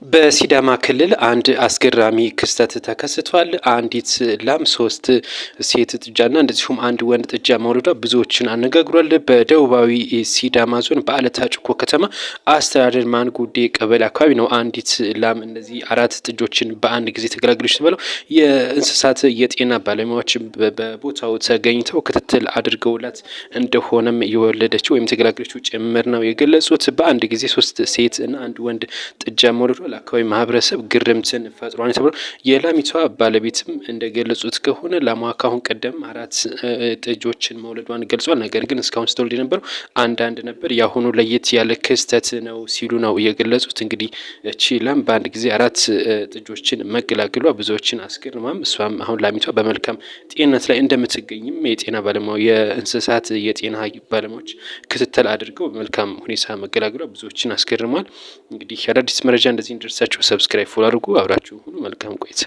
በሲዳማ ክልል አንድ አስገራሚ ክስተት ተከስቷል። አንዲት ላም 3 ሴት ጥጃና እንደዚሁም አንድ ወንድ ጥጃ መውለዷ ብዙዎችን አነጋግሯል። በደቡባዊ ሲዳማ ዞን በአለታ ጭኮ ከተማ አስተዳደር ማንጉዴ ቀበሌ አካባቢ ነው አንዲት ላም እነዚህ 4 ጥጆችን በአንድ ጊዜ ተገላገለች ተብለው የእንስሳት የጤና ባለሙያዎች በቦታው ተገኝተው ክትትል አድርገውላት እንደሆነም የወለደችው ወይም ተገላገለችው ጭምር ነው የገለጹት። በአንድ ጊዜ 3 ሴት እና አንድ ወንድ ጥጃ መውለዷ ለአካባቢ ማህበረሰብ ግርምትን ፈጥሯል ተብሎ የላሚቷ ባለቤትም እንደገለጹት ከሆነ ላሟ ካሁን ቀደም 4 ጥጆችን መውለዷን ገልጿል። ነገር ግን እስካሁን ስትወልድ የነበረው አንዳንድ ነበር። ያሁኑ ለየት ያለ ክስተት ነው ሲሉ ነው የገለጹት። እንግዲህ እቺ ላም በአንድ ጊዜ 4 ጥጆችን መገላገሏ ብዙዎችን አስገርማም። እሷም አሁን ላሚቷ በመልካም ጤንነት ላይ እንደምትገኝም የጤና ባለሙያው የእንስሳት የጤና ባለሙያዎች ክትትል አድርገው በመልካም ሁኔታ መገላገሏ ብዙዎችን አስገርሟል። እንግዲህ አዳዲስ መረጃ እንደዚህ እንድደርሳችሁ ሰብስክራይብ ፎሎ አድርጉ። አብራችሁ ሁኑ። መልካም ቆይታ